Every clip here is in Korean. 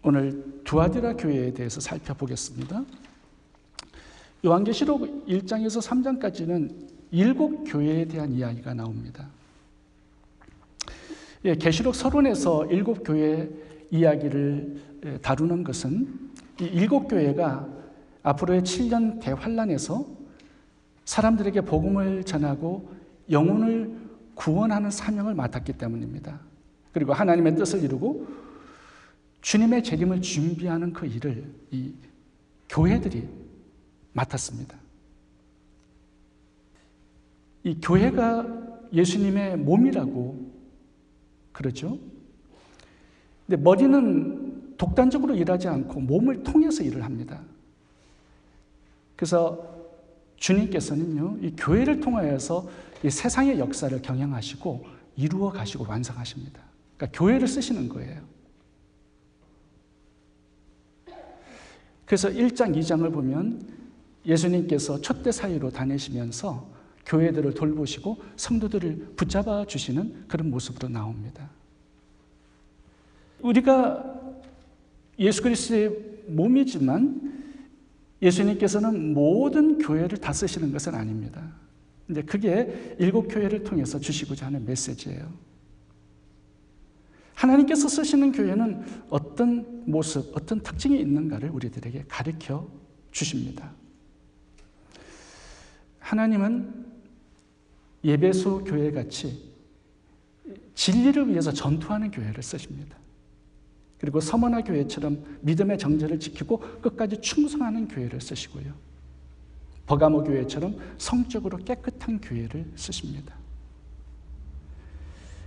오늘 두아디라 교회에 대해서 살펴보겠습니다. 요한계시록 1장에서 3장까지는 7교회에 대한 이야기가 나옵니다. 계시록 서론에서 7교회 이야기를 다루는 것은 이 7교회가 앞으로의 7년 대환란에서 사람들에게 복음을 전하고 영혼을 구원하는 사명을 맡았기 때문입니다. 그리고 하나님의 뜻을 이루고 주님의 재림을 준비하는 그 일을 이 교회들이 맡았습니다. 이 교회가 예수님의 몸이라고 그러죠. 근데 머리는 독단적으로 일하지 않고 몸을 통해서 일을 합니다. 그래서 주님께서는요, 이 교회를 통하여서 이 세상의 역사를 경영하시고 이루어 가시고 완성하십니다. 그러니까 교회를 쓰시는 거예요. 그래서 1장, 2장을 보면 예수님께서 촛대 사이로 다니시면서 교회들을 돌보시고 성도들을 붙잡아 주시는 그런 모습으로 나옵니다. 우리가 예수 그리스도의 몸이지만 예수님께서는 모든 교회를 다 쓰시는 것은 아닙니다. 근데 그게 7교회를 통해서 주시고자 하는 메시지예요. 하나님께서 쓰시는 교회는 어떤 모습, 어떤 특징이 있는가를 우리들에게 가르쳐 주십니다. 하나님은 예배소 교회같이 진리를 위해서 전투하는 교회를 쓰십니다. 그리고 서머나 교회처럼 믿음의 정절을 지키고 끝까지 충성하는 교회를 쓰시고요. 버가모 교회처럼 성적으로 깨끗한 교회를 쓰십니다.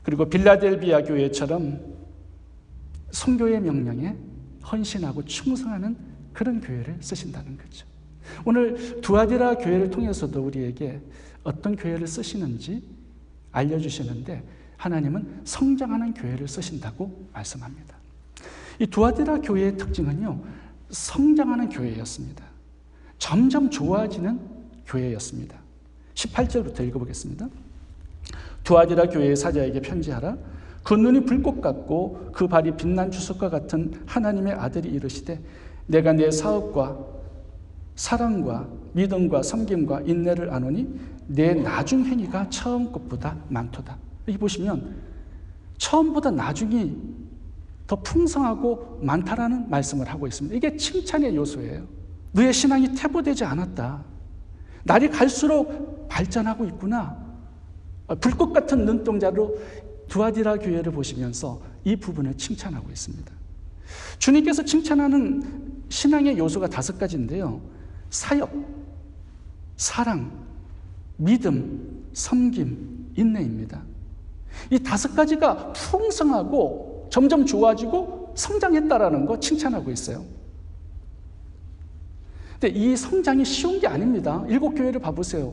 그리고 빌라델비아 교회처럼 선교의 명령에 헌신하고 충성하는 그런 교회를 쓰신다는 거죠. 오늘 두아디라 교회를 통해서도 우리에게 어떤 교회를 쓰시는지 알려주시는데 하나님은 성장하는 교회를 쓰신다고 말씀합니다. 이 두아디라 교회의 특징은요, 성장하는 교회였습니다. 점점 좋아지는 교회였습니다. 18절부터 읽어보겠습니다. 두아디라 교회의 사자에게 편지하라. 그 눈이 불꽃 같고 그 발이 빛난 주석과 같은 하나님의 아들이 이르시되 내가 내 사업과 사랑과 믿음과 섬김과 인내를 아노니 내 나중 행위가 처음 것보다 많도다. 여기 보시면 처음보다 나중이 더 풍성하고 많다라는 말씀을 하고 있습니다. 이게 칭찬의 요소예요. 너의 신앙이 퇴보되지 않았다. 날이 갈수록 발전하고 있구나. 불꽃 같은 눈동자로 두아디라 교회를 보시면서 이 부분을 칭찬하고 있습니다. 주님께서 칭찬하는 신앙의 요소가 5가지인데요. 사역, 사랑, 믿음, 섬김, 인내입니다. 이 5가지가 풍성하고 점점 좋아지고 성장했다라는 거 칭찬하고 있어요. 근데 이 성장이 쉬운 게 아닙니다. 7교회를 봐보세요.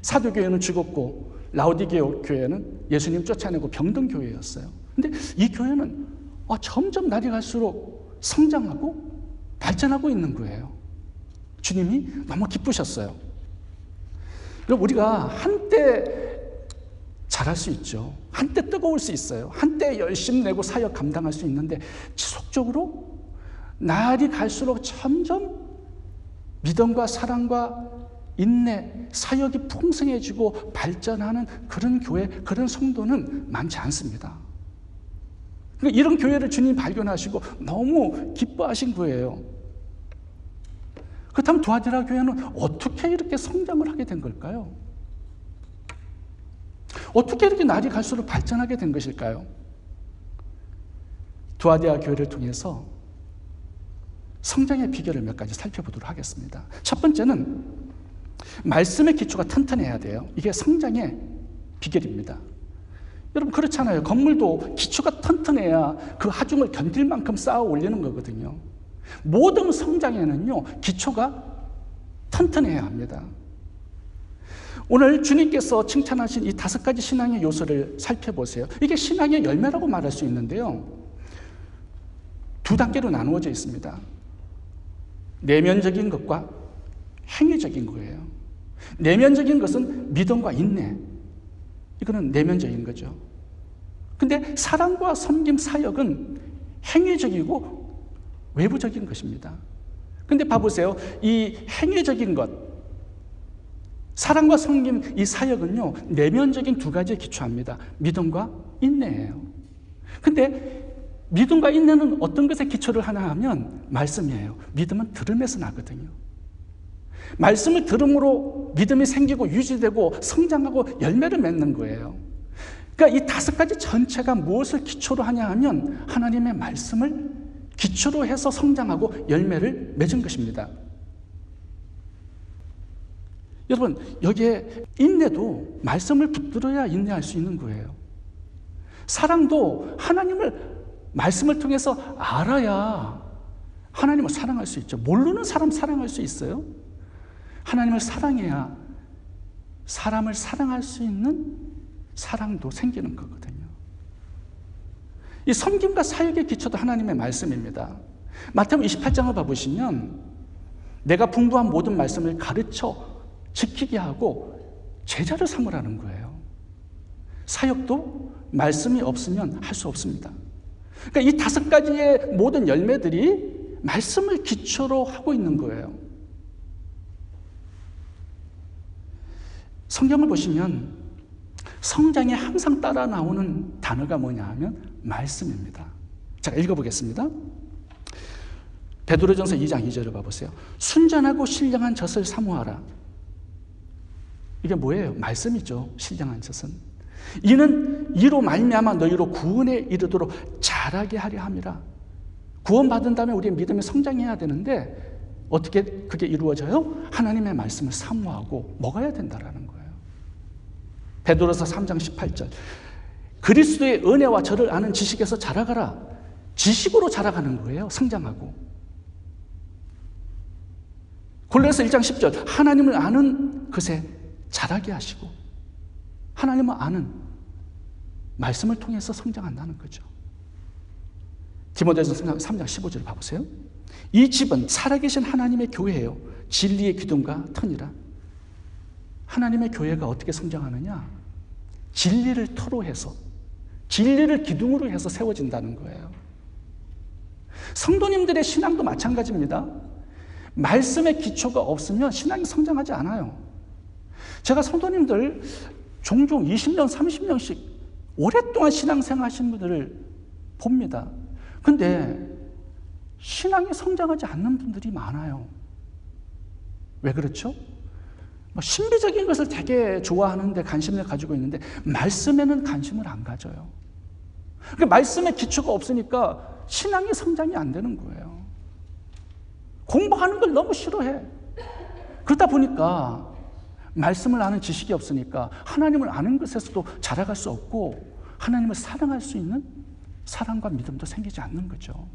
사도교회는 죽었고 라오디게아 교회는 예수님 쫓아내고 병든 교회였어요. 근데 이 교회는 점점 날이 갈수록 성장하고 발전하고 있는 거예요. 주님이 너무 기쁘셨어요. 그럼 우리가 한때 잘할 수 있죠. 한때 뜨거울 수 있어요. 한때 열심 내고 사역 감당할 수 있는데 지속적으로 날이 갈수록 점점 믿음과 사랑과 인내, 사역이 풍성해지고 발전하는 그런 교회, 그런 성도는 많지 않습니다. 그러니까 이런 교회를 주님이 발견하시고 너무 기뻐하신 거예요. 그렇다면 두아디라 교회는 어떻게 이렇게 성장을 하게 된 걸까요? 어떻게 이렇게 날이 갈수록 발전하게 된 것일까요? 두아디라 교회를 통해서 성장의 비결을 몇 가지 살펴보도록 하겠습니다. 첫 번째는 말씀의 기초가 튼튼해야 돼요. 이게 성장의 비결입니다. 여러분 그렇잖아요. 건물도 기초가 튼튼해야 그 하중을 견딜 만큼 쌓아 올리는 거거든요. 모든 성장에는요, 기초가 튼튼해야 합니다. 오늘 주님께서 칭찬하신 이 5가지 신앙의 요소를 살펴보세요. 이게 신앙의 열매라고 말할 수 있는데요. 2단계로 나누어져 있습니다. 내면적인 것과 행위적인 거예요. 내면적인 것은 믿음과 인내. 이거는 내면적인 거죠. 근데 사랑과 섬김, 사역은 행위적이고 외부적인 것입니다. 근데 봐보세요. 이 행위적인 것, 사랑과 섬김 이 사역은요, 내면적인 두 가지에 기초합니다. 믿음과 인내예요. 근데 믿음과 인내는 어떤 것에 기초를 하나 하면 말씀이에요. 믿음은 들음에서 나거든요. 말씀을 들음으로 믿음이 생기고 유지되고 성장하고 열매를 맺는 거예요. 그러니까 이 다섯 가지 전체가 무엇을 기초로 하냐 하면 하나님의 말씀을 기초로 해서 성장하고 열매를 맺은 것입니다. 여러분, 여기에 인내도 말씀을 붙들어야 인내할 수 있는 거예요. 사랑도 하나님을 말씀을 통해서 알아야 하나님을 사랑할 수 있죠. 모르는 사람 사랑할 수 있어요? 하나님을 사랑해야 사람을 사랑할 수 있는 사랑도 생기는 거거든요. 이 섬김과 사역의 기초도 하나님의 말씀입니다. 마태복음 28장을 봐보시면 내가 분부한 모든 말씀을 가르쳐 지키게 하고 제자를 삼으라는 거예요. 사역도 말씀이 없으면 할 수 없습니다. 그러니까 이 다섯 가지의 모든 열매들이 말씀을 기초로 하고 있는 거예요. 성경을 보시면 성장에 항상 따라 나오는 단어가 뭐냐 하면 말씀입니다. 제가 읽어보겠습니다. 베드로전서 2장 2절을 봐보세요. 순전하고 신령한 젖을 사모하라. 이게 뭐예요? 말씀이죠. 신령한 젖은. 이는 이로 말미암아 너희로 구원에 이르도록 자라게 하려 함이라. 구원받은 다음에 우리의 믿음이 성장해야 되는데 어떻게 그게 이루어져요? 하나님의 말씀을 사모하고 먹어야 된다라는 거예요. 베드로서 3장 18절. 그리스도의 은혜와 저를 아는 지식에서 자라가라. 지식으로 자라가는 거예요. 성장하고. 골로새 1장 10절. 하나님을 아는 것에 자라게 하시고, 하나님을 아는 말씀을 통해서 성장한다는 거죠. 디모데전서 3장 15절을 봐보세요. 이 집은 살아계신 하나님의 교회예요. 진리의 기둥과 터니라. 하나님의 교회가 어떻게 성장하느냐? 진리를 터로 해서, 진리를 기둥으로 해서 세워진다는 거예요. 성도님들의 신앙도 마찬가지입니다. 말씀의 기초가 없으면 신앙이 성장하지 않아요. 제가 성도님들 종종 20년, 30년씩 오랫동안 신앙생활 하신 분들을 봅니다. 근데 신앙이 성장하지 않는 분들이 많아요. 왜 그렇죠? 신비적인 것을 되게 좋아하는데 관심을 가지고 있는데 말씀에는 관심을 안 가져요. 그러니까 말씀의 기초가 없으니까 신앙이 성장이 안 되는 거예요. 공부하는 걸 너무 싫어해. 그러다 보니까 말씀을 아는 지식이 없으니까 하나님을 아는 것에서도 자라갈 수 없고 하나님을 사랑할 수 있는 사랑과 믿음도 생기지 않는 거죠.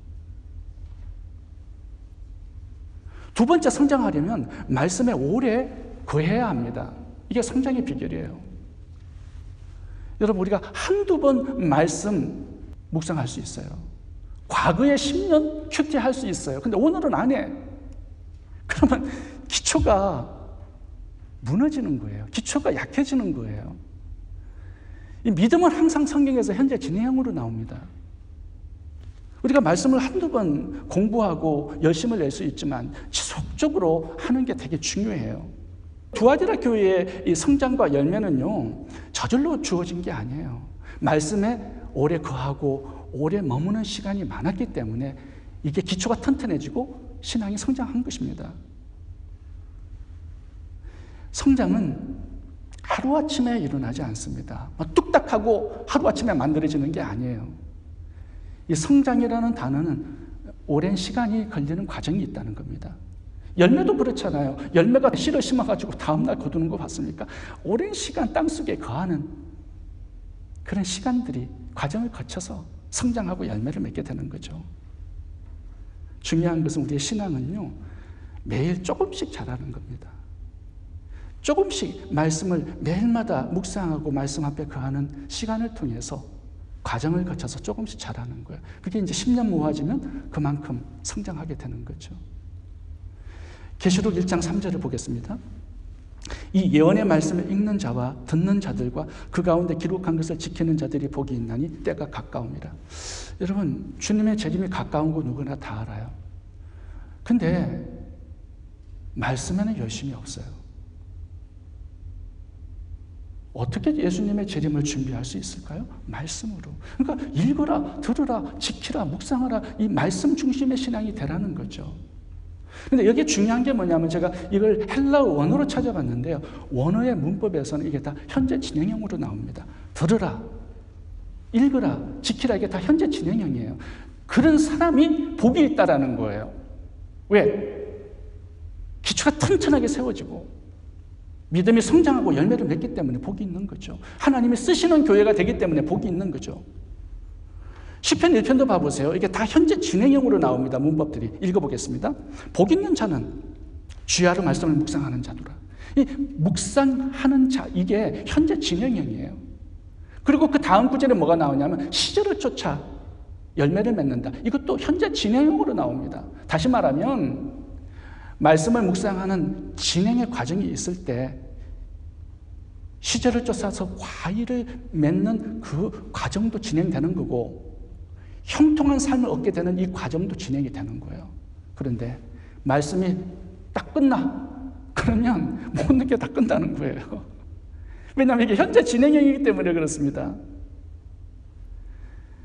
두 번째, 성장하려면 말씀에 오래 거해야 합니다. 이게 성장의 비결이에요. 여러분, 우리가 한두 번 말씀 묵상할 수 있어요. 과거에 10년 큐티할 수 있어요. 근데 오늘은 안 해. 그러면 기초가 무너지는 거예요. 기초가 약해지는 거예요. 이 믿음은 항상 성경에서 현재 진행형으로 나옵니다. 우리가 말씀을 한두 번 공부하고 열심을 낼 수 있지만 지속적으로 하는 게 되게 중요해요. 두아디라 교회의 이 성장과 열매는요, 저절로 주어진 게 아니에요. 말씀에 오래 거하고 오래 머무는 시간이 많았기 때문에 이게 기초가 튼튼해지고 신앙이 성장한 것입니다. 성장은 하루아침에 일어나지 않습니다. 뚝딱하고 하루아침에 만들어지는 게 아니에요. 이 성장이라는 단어는 오랜 시간이 걸리는 과정이 있다는 겁니다. 열매도 그렇잖아요. 열매가 씨를 심어가지고 다음날 거두는 거 봤습니까? 오랜 시간 땅속에 거하는 그런 시간들이 과정을 거쳐서 성장하고 열매를 맺게 되는 거죠. 중요한 것은 우리의 신앙은요, 매일 조금씩 자라는 겁니다. 조금씩 말씀을 매일마다 묵상하고 말씀 앞에 거하는 시간을 통해서 과정을 거쳐서 조금씩 자라는 거예요. 그게 이제 10년 모아지면 그만큼 성장하게 되는 거죠. 계시록 1장 3절을 보겠습니다. 이 예언의 말씀을 읽는 자와 듣는 자들과 그 가운데 기록한 것을 지키는 자들이 복이 있나니 때가 가까움이라. 여러분, 주님의 재림이 가까운 거 누구나 다 알아요. 근데 말씀에는 열심이 없어요. 어떻게 예수님의 재림을 준비할 수 있을까요? 말씀으로. 그러니까 읽어라, 들으라, 지키라, 묵상하라, 이 말씀 중심의 신앙이 되라는 거죠. 근데 여기에 중요한 게 뭐냐면 제가 이걸 헬라어 원어로 찾아봤는데요. 원어의 문법에서는 이게 다 현재 진행형으로 나옵니다. 들으라, 읽으라, 지키라, 이게 다 현재 진행형이에요. 그런 사람이 복이 있다라는 거예요. 왜? 기초가 튼튼하게 세워지고 믿음이 성장하고 열매를 맺기 때문에 복이 있는 거죠. 하나님이 쓰시는 교회가 되기 때문에 복이 있는 거죠. 시편 1편도 봐보세요. 이게 다 현재 진행형으로 나옵니다. 문법들이. 읽어보겠습니다. 복 있는 자는 주야로 말씀을 묵상하는 자도라. 이 묵상하는 자, 이게 현재 진행형이에요. 그리고 그 다음 구절에 뭐가 나오냐면 시절을 쫓아 열매를 맺는다. 이것도 현재 진행형으로 나옵니다. 다시 말하면 말씀을 묵상하는 진행의 과정이 있을 때 시절을 쫓아서 과일을 맺는 그 과정도 진행되는 거고 형통한 삶을 얻게 되는 이 과정도 진행이 되는 거예요. 그런데 말씀이 딱 끝나. 그러면 못 늦게 다 끝나는 거예요. 왜냐하면 이게 현재 진행형이기 때문에 그렇습니다.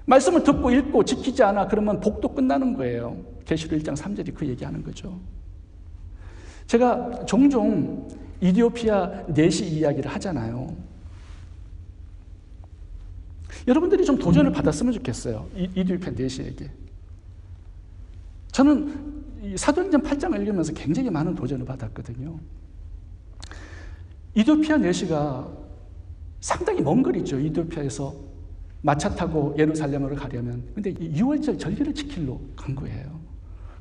말씀을 듣고 읽고 지키지 않아 그러면 복도 끝나는 거예요. 계시록 1장 3절이 그 얘기하는 거죠. 제가 종종 이디오피아 내시 이야기를 하잖아요. 여러분들이 좀 도전을 받았으면 좋겠어요. 이디오피아 내시에게. 저는 사도행전 8장을 읽으면서 굉장히 많은 도전을 받았거든요. 이디오피아 내시가 상당히 먼 거리죠. 이디오피아에서 마차 타고 예루살렘으로 가려면. 근데 6월절 절기를 지키러 간 거예요.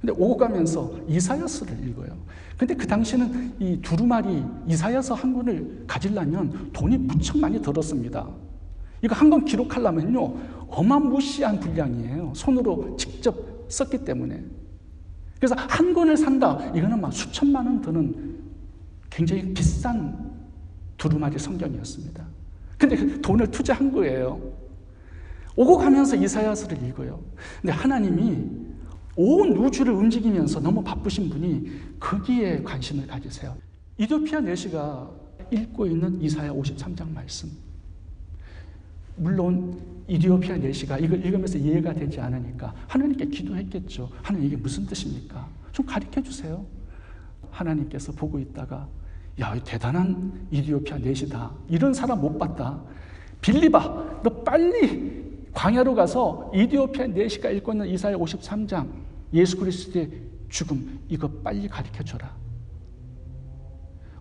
근데 오고 가면서 이사야서를 읽어요. 근데 그 당시에는 이 두루마리 이사야서 한 권을 가지려면 돈이 무척 많이 들었습니다. 이거 한 권 기록하려면요, 어마무시한 분량이에요. 손으로 직접 썼기 때문에. 그래서 한 권을 산다. 이거는 막 수천만 원 드는 굉장히 비싼 두루마리 성경이었습니다. 근데 그 돈을 투자한 거예요. 오고 가면서 이사야서를 읽어요. 근데 하나님이 온 우주를 움직이면서 너무 바쁘신 분이 거기에 관심을 가지세요. 이디오피아 내시가 읽고 있는 이사야 53장 말씀. 물론 이디오피아 내시가 이걸 읽으면서 이해가 되지 않으니까 하나님께 기도했겠죠. 하나님 이게 무슨 뜻입니까? 좀 가르쳐 주세요. 하나님께서 보고 있다가 야, 대단한 이디오피아 내시다. 이런 사람 못 봤다. 빌리바, 너 빨리 광야로 가서 이디오피아 내시가 읽고 있는 이사야 53장 예수 그리스도의 죽음 이거 빨리 가르쳐줘라.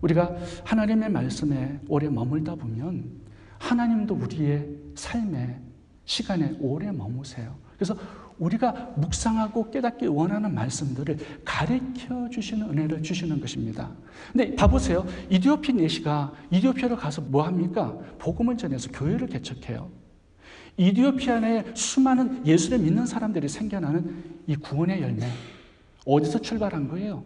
우리가 하나님의 말씀에 오래 머물다 보면 하나님도 우리의 삶에 시간에 오래 머무세요. 그래서 우리가 묵상하고 깨닫기 원하는 말씀들을 가르쳐 주시는 은혜를 주시는 것입니다. 근데 봐보세요. 이디오피아 내시가 이디오피아로 가서 뭐 합니까? 복음을 전해서 교회를 개척해요. 이디오피아 내에 수많은 예수를 믿는 사람들이 생겨나는 이 구원의 열매, 어디서 출발한 거예요?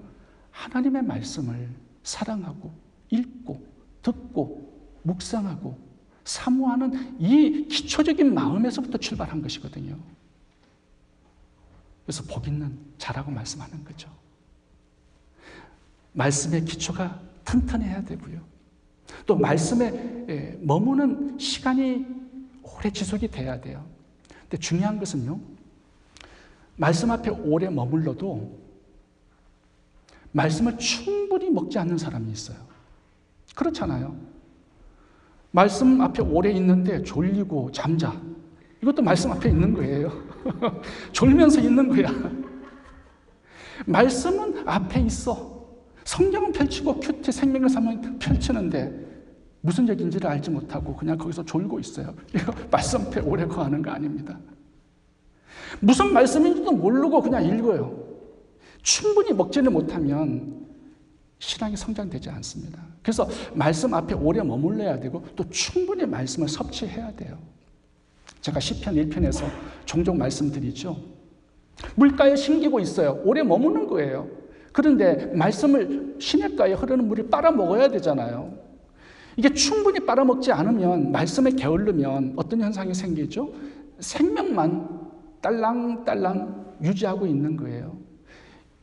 하나님의 말씀을 사랑하고 읽고 듣고 묵상하고 사모하는 이 기초적인 마음에서부터 출발한 것이거든요. 그래서 복 있는 자라고 말씀하는 거죠. 말씀의 기초가 튼튼해야 되고요. 또 말씀에 머무는 시간이 오래 지속이 돼야 돼요. 근데 중요한 것은요, 말씀 앞에 오래 머물러도 말씀을 충분히 먹지 않는 사람이 있어요. 그렇잖아요. 말씀 앞에 오래 있는데 졸리고 잠자. 이것도 말씀 앞에 있는 거예요. 졸면서 있는 거야. 말씀은 앞에 있어. 성경은 펼치고 큐티 생명을 삼아 펼치는데 무슨 얘기인지를 알지 못하고 그냥 거기서 졸고 있어요. 이거 말씀 앞에 오래 거하는 거 아닙니다. 무슨 말씀인지도 모르고 그냥 읽어요. 충분히 먹지를 못하면 신앙이 성장되지 않습니다. 그래서 말씀 앞에 오래 머물러야 되고 또 충분히 말씀을 섭취해야 돼요. 제가 시편 1편에서 종종 말씀드리죠. 물가에 심기고 있어요. 오래 머무는 거예요. 그런데 말씀을 시냇가에 흐르는 물을 빨아먹어야 되잖아요. 이게 충분히 빨아먹지 않으면 말씀에 게을르면 어떤 현상이 생기죠? 생명만 딸랑딸랑 유지하고 있는 거예요.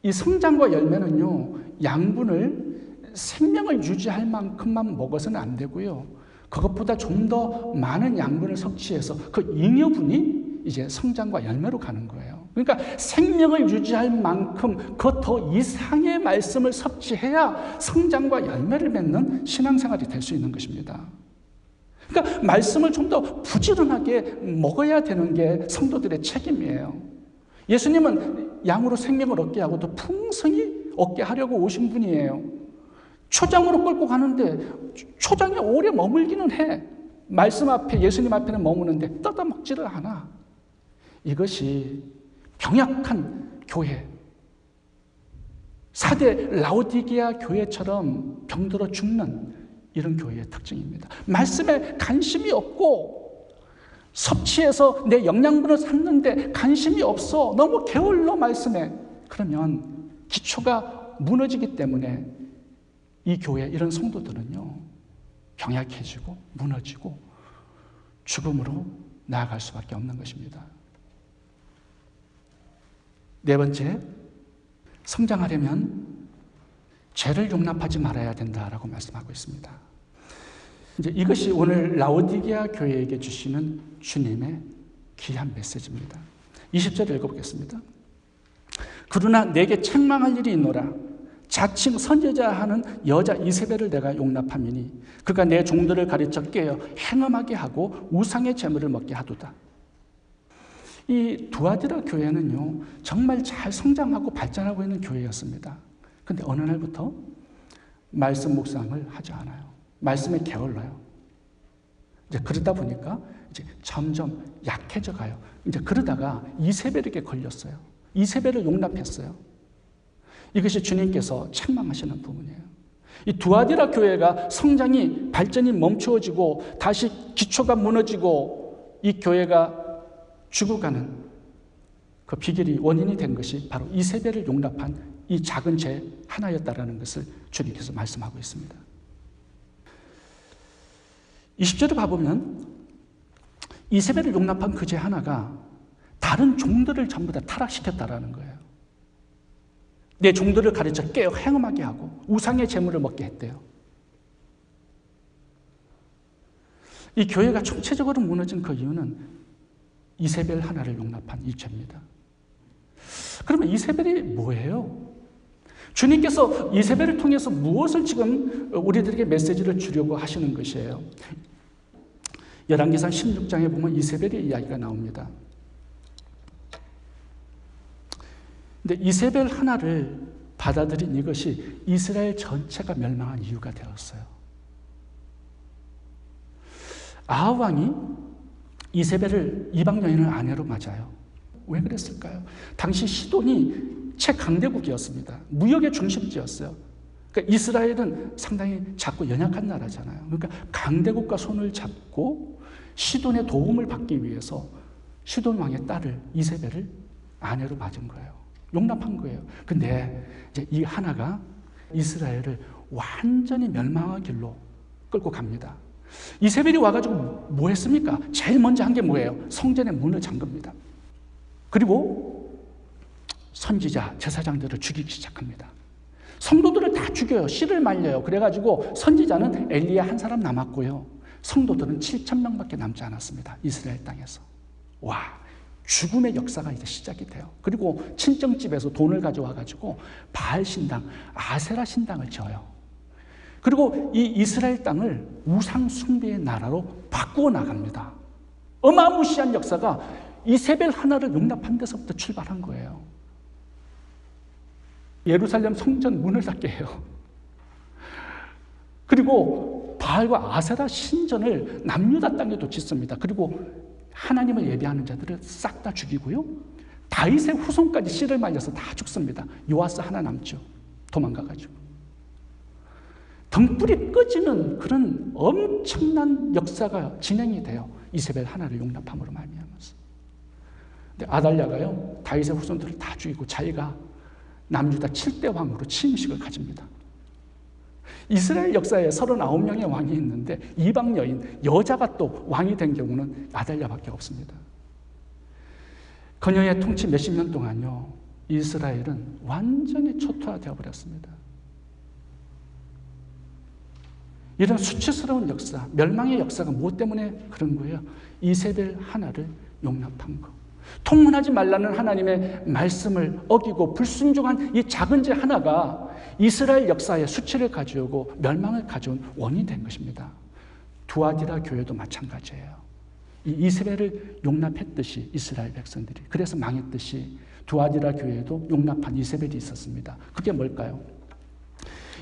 이 성장과 열매는요, 양분을 생명을 유지할 만큼만 먹어서는 안 되고요. 그것보다 좀 더 많은 양분을 섭취해서 그 잉여분이 이제 성장과 열매로 가는 거예요. 그러니까 생명을 유지할 만큼 그 더 이상의 말씀을 섭취해야 성장과 열매를 맺는 신앙생활이 될 수 있는 것입니다. 그러니까 말씀을 좀 더 부지런하게 먹어야 되는 게 성도들의 책임이에요. 예수님은 양으로 생명을 얻게 하고 또 풍성히 얻게 하려고 오신 분이에요. 초장으로 끌고 가는데 초장에 오래 머물기는 해. 말씀 앞에, 예수님 앞에는 머무는데 뜯어먹지를 않아. 이것이 병약한 교회, 4대 라오디게아 교회처럼 병들어 죽는 이런 교회의 특징입니다. 말씀에 관심이 없고 섭취해서 내 영양분을 샀는데 관심이 없어. 너무 게을러 말씀에. 그러면 기초가 무너지기 때문에 이 교회, 이런 성도들은요, 병약해지고 무너지고 죽음으로 나아갈 수밖에 없는 것입니다. 네 번째, 성장하려면 죄를 용납하지 말아야 된다라고 말씀하고 있습니다. 이제 이것이 오늘 라오디게아 교회에게 주시는 주님의 귀한 메시지입니다. 20절을 읽어보겠습니다. 그러나 내게 책망할 일이 있노라. 자칭 선지자 하는 여자 이세벨을 내가 용납함이니 그가 내 종들을 가르쳐 깨어 행음하게 하고 우상의 제물을 먹게 하도다. 이 두아디라 교회는요, 정말 잘 성장하고 발전하고 있는 교회였습니다. 근데 어느 날부터 말씀 묵상을 하지 않아요. 말씀에 게을러요. 이제 그러다 보니까 이제 점점 약해져 가요. 이제 그러다가 이세벨에게 걸렸어요. 이세벨을 용납했어요. 이것이 주님께서 책망하시는 부분이에요. 이 두아디라 교회가 성장이, 발전이 멈추어지고 다시 기초가 무너지고 이 교회가 죽어가는 그 비결이, 원인이 된 것이 바로 이세벨을 용납한 이 작은 죄 하나였다라는 것을 주님께서 말씀하고 있습니다. 20절에 가보면 이세벨을 용납한 그 죄 하나가 다른 종들을 전부 다 타락시켰다라는 거예요. 내 종들을 가르쳐 깨어 행음하게 하고 우상의 제물을 먹게 했대요. 이 교회가 총체적으로 무너진 그 이유는 이세벨 하나를 용납한 이 죄입니다. 그러면 이세벨이 뭐예요? 주님께서 이세벨을 통해서 무엇을 지금 우리들에게 메시지를 주려고 하시는 것이에요? 열왕기상 16장에 보면 이세벨의 이야기가 나옵니다. 근데 이세벨 하나를 받아들인 이것이 이스라엘 전체가 멸망한 이유가 되었어요. 아합 왕이 이세벨을 이방 여인을 아내로 맞아요. 왜 그랬을까요? 당시 시돈이 최강대국이었습니다. 무역의 중심지였어요. 그러니까 이스라엘은 상당히 작고 연약한 나라잖아요. 그러니까 강대국과 손을 잡고 시돈의 도움을 받기 위해서 시돈 왕의 딸을, 이세벨을 아내로 맞은 거예요. 용납한 거예요. 근데 이제 이 하나가 이스라엘을 완전히 멸망의 길로 끌고 갑니다. 이세벨이 와가지고 뭐 했습니까? 제일 먼저 한 게 뭐예요? 성전의 문을 잠깁니다. 그리고 선지자, 제사장들을 죽이기 시작합니다. 성도들을 다 죽여요. 씨를 말려요. 그래가지고 선지자는 엘리야 한 사람 남았고요. 성도들은 7,000명밖에 남지 않았습니다. 이스라엘 땅에서. 와, 죽음의 역사가 이제 시작이 돼요. 그리고 친정집에서 돈을 가져와가지고 바알 신당, 아세라 신당을 지어요. 그리고 이 이스라엘 땅을 우상 숭배의 나라로 바꾸어 나갑니다. 어마무시한 역사가 이세벨 하나를 용납한 데서부터 출발한 거예요. 예루살렘 성전 문을 닫게 해요. 그리고 바알과 아세라 신전을 남유다 땅에도 짓습니다. 그리고 하나님을 예배하는 자들을 싹 다 죽이고요. 다윗의 후손까지 씨를 말려서 다 죽습니다. 요아스 하나 남죠. 도망가가지고. 등불이 꺼지는 그런 엄청난 역사가 진행이 돼요. 이세벨 하나를 용납함으로 말미암아서. 근데 아달랴가요, 다윗의 후손들을 다 죽이고 자기가 남유다 7대 왕으로 취임식을 가집니다. 이스라엘 역사에 39명의 왕이 있는데 이방 여인, 여자가 또 왕이 된 경우는 아달랴밖에 없습니다. 그녀의 통치 몇십 년 동안요, 이스라엘은 완전히 초토화되어 버렸습니다. 이런 수치스러운 역사, 멸망의 역사가 무엇 때문에 그런 거예요? 이세벨 하나를 용납한 거. 통문하지 말라는 하나님의 말씀을 어기고 불순종한 이 작은 죄 하나가 이스라엘 역사에 수치를 가져오고 멸망을 가져온 원인이 된 것입니다. 두아디라 교회도 마찬가지예요. 이 이세벨을 용납했듯이 이스라엘 백성들이, 그래서 망했듯이 두아디라 교회에도 용납한 이세벨이 있었습니다. 그게 뭘까요?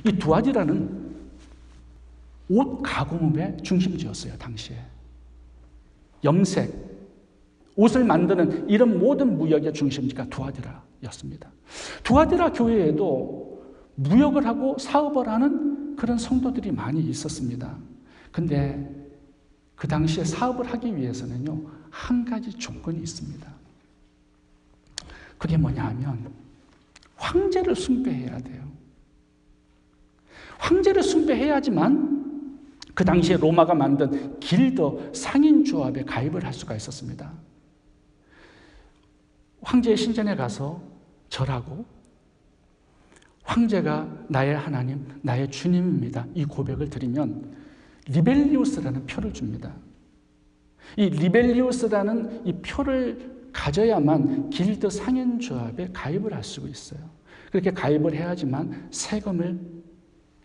이 두아디라는 옷 가공업의 중심지였어요. 당시에 염색, 옷을 만드는 이런 모든 무역의 중심지가 두아디라였습니다. 두아디라 교회에도 무역을 하고 사업을 하는 그런 성도들이 많이 있었습니다. 근데 그 당시에 사업을 하기 위해서는요, 한 가지 조건이 있습니다. 그게 뭐냐 하면 황제를 숭배해야 돼요. 황제를 숭배해야지만 그 당시에 로마가 만든 길더 상인조합에 가입을 할 수가 있었습니다. 황제의 신전에 가서 절하고 황제가 나의 하나님, 나의 주님입니다, 이 고백을 드리면 리벨리우스라는 표를 줍니다. 이 리벨리우스라는 이 표를 가져야만 길드 상인조합에 가입을 할 수 있어요. 그렇게 가입을 해야지만 세금을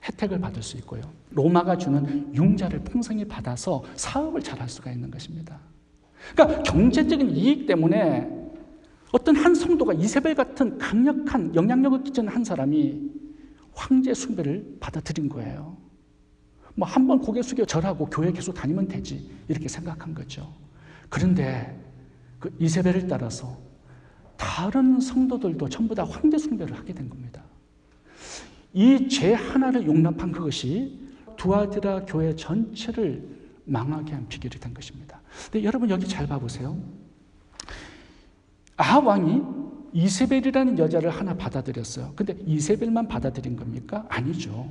혜택을 받을 수 있고요. 로마가 주는 융자를 풍성히 받아서 사업을 잘할 수가 있는 것입니다. 그러니까 경제적인 이익 때문에 어떤 한 성도가 이세벨 같은 강력한 영향력을 끼치는 한 사람이 황제 숭배를 받아들인 거예요. 뭐 한 번 고개 숙여 절하고 교회 계속 다니면 되지 이렇게 생각한 거죠. 그런데 그 이세벨을 따라서 다른 성도들도 전부 다 황제 숭배를 하게 된 겁니다. 이 죄 하나를 용납한 그것이 두아디라 교회 전체를 망하게 한 비결이 된 것입니다. 근데 여러분 여기 잘 봐보세요. 아합 왕이 이세벨이라는 여자를 하나 받아들였어요. 근데 이세벨만 받아들인 겁니까? 아니죠.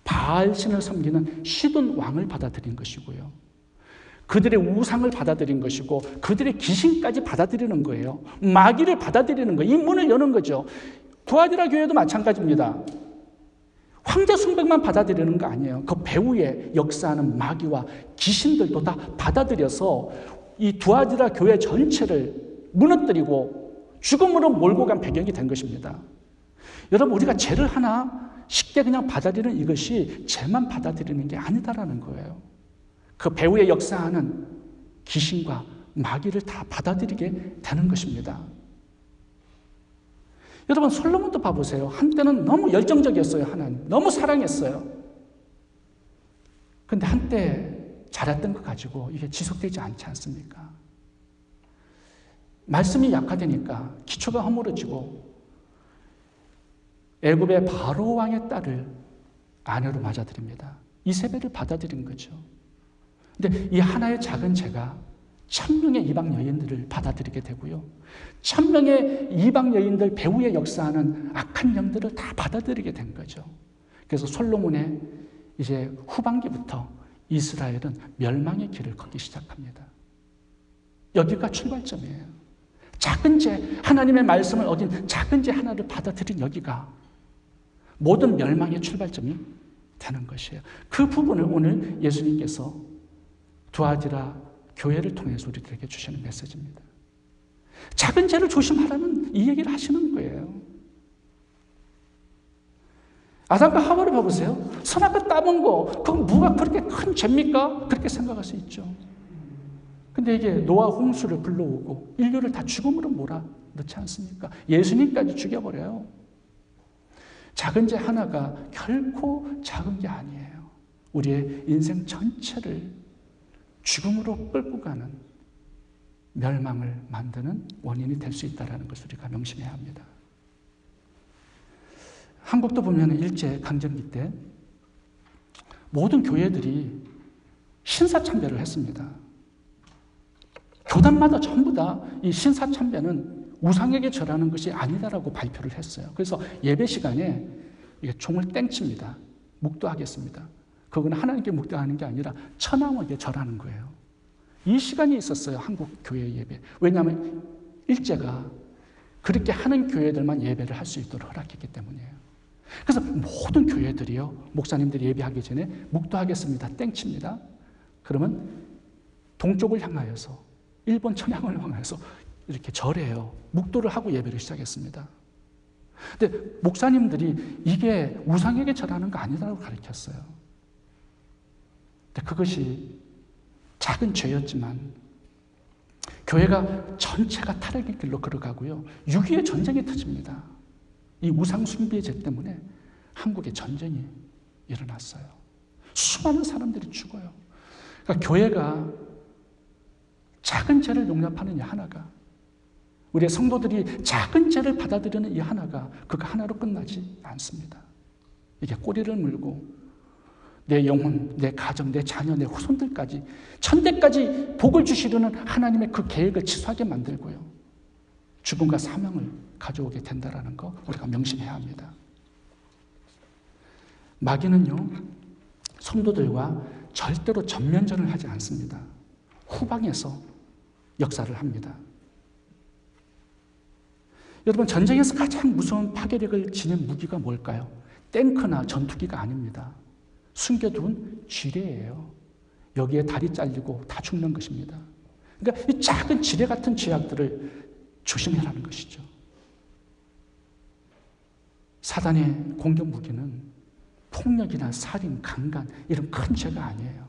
바알신을 섬기는 시돈 왕을 받아들인 것이고요. 그들의 우상을 받아들인 것이고 그들의 귀신까지 받아들이는 거예요. 마귀를 받아들이는 거예요. 이 문을 여는 거죠. 두아디라 교회도 마찬가지입니다. 황제 숭배만 받아들이는 거 아니에요. 그 배후에 역사하는 마귀와 귀신들도 다 받아들여서 이 두아디라 교회 전체를 무너뜨리고 죽음으로 몰고 간 배경이 된 것입니다. 여러분, 우리가 죄를 하나 쉽게 그냥 받아들이는 이것이 죄만 받아들이는 게 아니다라는 거예요. 그 배후에 역사하는 귀신과 마귀를 다 받아들이게 되는 것입니다. 여러분, 솔로몬도 봐보세요. 한때는 너무 열정적이었어요. 하나님 너무 사랑했어요. 그런데 한때 잘했던 거 가지고 이게 지속되지 않지 않습니까? 말씀이 약화되니까 기초가 허물어지고 애굽의 바로 왕의 딸을 아내로 맞아들입니다. 이세벨을 받아들인 거죠. 근데 이 하나의 작은 죄가 1000명의 이방 여인들을 받아들이게 되고요. 1000명의 이방 여인들 배후에 역사하는 악한 영들을 다 받아들이게 된 거죠. 그래서 솔로몬의 이제 후반기부터 이스라엘은 멸망의 길을 걷기 시작합니다. 여기가 출발점이에요. 작은 죄, 하나님의 말씀을 어긴 작은 죄 하나를 받아들인 여기가 모든 멸망의 출발점이 되는 것이에요. 그 부분을 오늘 예수님께서 두아디라 교회를 통해서 우리들에게 주시는 메시지입니다. 작은 죄를 조심하라는 이 얘기를 하시는 거예요. 아담과 하와를 봐보세요. 선악과 따먹은 거, 그건 뭐가 그렇게 큰 죄입니까? 그렇게 생각할 수 있죠. 근데 이게 노아 홍수를 불러오고 인류를 다 죽음으로 몰아넣지 않습니까? 예수님까지 죽여버려요. 작은 죄 하나가 결코 작은 게 아니에요. 우리의 인생 전체를 죽음으로 끌고 가는 멸망을 만드는 원인이 될 수 있다는 것을 우리가 명심해야 합니다. 한국도 보면 일제강점기 때 모든 교회들이 신사참배를 했습니다. 교단마다 전부 다 이 신사참배는 우상에게 절하는 것이 아니다라고 발표를 했어요. 그래서 예배 시간에 종을 땡칩니다. 묵도하겠습니다. 그건 하나님께 묵도하는 게 아니라 천왕에게 절하는 거예요. 이 시간이 있었어요. 한국 교회 예배. 왜냐하면 일제가 그렇게 하는 교회들만 예배를 할 수 있도록 허락했기 때문이에요. 그래서 모든 교회들이요, 목사님들이 예배하기 전에 묵도하겠습니다. 땡칩니다. 그러면 동쪽을 향하여서, 일본 천양을 향하여서 이렇게 절해요. 묵도를 하고 예배를 시작했습니다. 근데 목사님들이 이게 우상에게 절하는 거 아니라고 가르쳤어요. 근데 그것이 작은 죄였지만 교회가 전체가 타락의 길로 걸어가고요. 6.25 전쟁이 터집니다. 이 우상 숭배의 죄 때문에 한국에 전쟁이 일어났어요. 수많은 사람들이 죽어요. 그러니까 교회가 작은 죄를 용납하는 이 하나가, 우리의 성도들이 작은 죄를 받아들이는 이 하나가 그거 하나로 끝나지 않습니다. 이게 꼬리를 물고 내 영혼, 내 가정, 내 자녀, 내 후손들까지 천대까지 복을 주시려는 하나님의 그 계획을 치수하게 만들고요. 죽음과 사명을 가져오게 된다는 거 우리가 명심해야 합니다. 마귀는요, 성도들과 절대로 전면전을 하지 않습니다. 후방에서 역사를 합니다. 여러분, 전쟁에서 가장 무서운 파괴력을 지닌 무기가 뭘까요? 탱크나 전투기가 아닙니다. 숨겨둔 지뢰예요. 여기에 다리 잘리고 다 죽는 것입니다. 그러니까 이 작은 지뢰 같은 죄악들을 조심해라는 것이죠. 사단의 공격 무기는 폭력이나 살인, 강간 이런 큰 죄가 아니에요.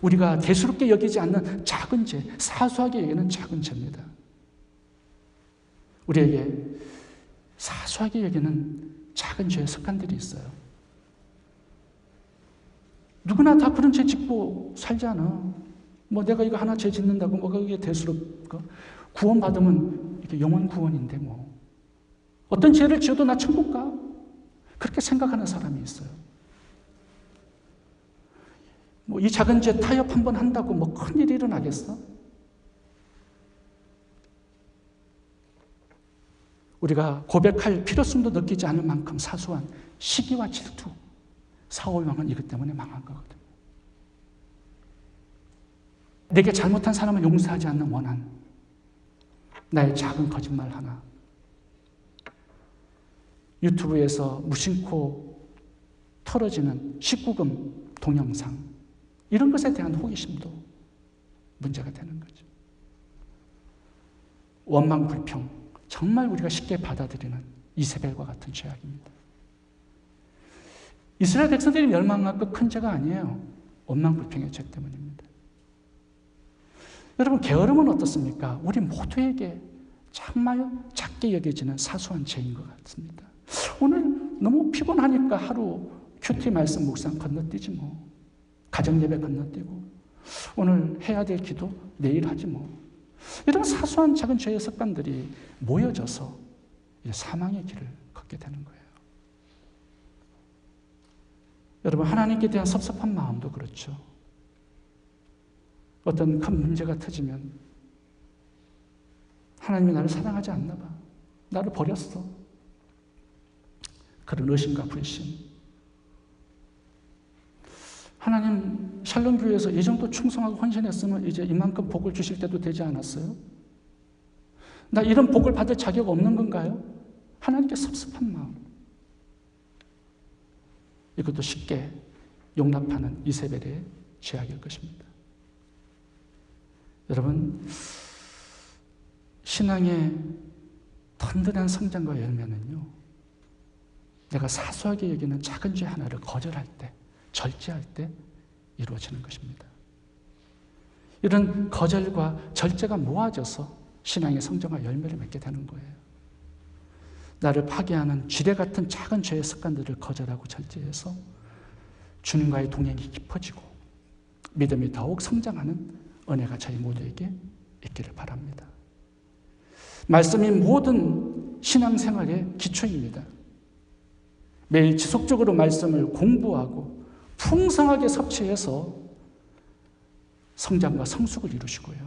우리가 대수롭게 여기지 않는 작은 죄, 사소하게 여기는 작은 죄입니다. 우리에게 사소하게 여기는 작은 죄의 습관들이 있어요. 누구나 다 그런 죄 짓고 살잖아. 뭐 내가 이거 하나 죄 짓는다고 뭐가 그게 대수롭고, 구원받으면 이게 영원 구원인데 뭐. 어떤 죄를 지어도 나 천국 가. 그렇게 생각하는 사람이 있어요. 뭐 이 작은 죄 타협 한번 한다고 뭐 큰일이 일어나겠어? 우리가 고백할 필요성도 느끼지 않을 만큼 사소한 시기와 질투, 사오명은 이것 때문에 망한 거거든요. 내게 잘못한 사람을 용서하지 않는 원한, 나의 작은 거짓말 하나, 유튜브에서 무심코 털어지는 19금 동영상, 이런 것에 대한 호기심도 문제가 되는 거죠. 원망, 불평, 정말 우리가 쉽게 받아들이는 이세벨과 같은 죄악입니다. 이스라엘 백성들이 멸망한 그 큰 죄가 아니에요. 원망, 불평의 죄 때문입니다. 여러분, 게으름은 어떻습니까? 우리 모두에게 정말 작게 여겨지는 사소한 죄인 것 같습니다. 오늘 너무 피곤하니까 하루 큐티 말씀 묵상 건너뛰지 뭐. 가정예배 건너뛰고 오늘 해야 될 기도 내일 하지 뭐. 이런 사소한 작은 죄의 습관들이 모여져서 사망의 길을 걷게 되는 거예요. 여러분, 하나님께 대한 섭섭한 마음도 그렇죠. 어떤 큰 문제가 터지면 하나님이 나를 사랑하지 않나 봐. 나를 버렸어. 그런 의심과 불신. 하나님, 샬롬 교회에서 이 정도 충성하고 헌신했으면 이제 이만큼 복을 주실 때도 되지 않았어요? 나 이런 복을 받을 자격 없는 건가요? 하나님께 섭섭한 마음. 이것도 쉽게 용납하는 이세벨의 죄악일 것입니다. 여러분, 신앙의 든든한 성장과 열매는요, 내가 사소하게 여기는 작은 죄 하나를 거절할 때, 절제할 때 이루어지는 것입니다. 이런 거절과 절제가 모아져서 신앙의 성장과 열매를 맺게 되는 거예요. 나를 파괴하는 지뢰 같은 작은 죄의 습관들을 거절하고 절제해서 주님과의 동행이 깊어지고 믿음이 더욱 성장하는 은혜가 저희 모두에게 있기를 바랍니다. 말씀이 모든 신앙생활의 기초입니다. 매일 지속적으로 말씀을 공부하고 풍성하게 섭취해서 성장과 성숙을 이루시고요.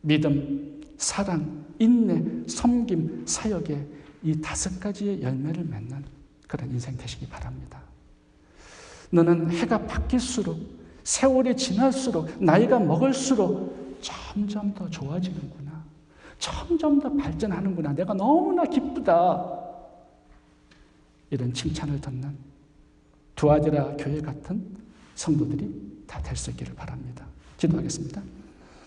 믿음, 사랑, 인내, 섬김, 사역의 이 5가지의 열매를 맺는 그런 인생 되시기 바랍니다. 너는 해가 바뀔수록, 세월이 지날수록, 나이가 먹을수록 점점 더 좋아지는구나. 점점 더 발전하는구나. 내가 너무나 기쁘다. 이런 칭찬을 듣는 두아디라 교회 같은 성도들이 다 될 수 있기를 바랍니다. 기도하겠습니다.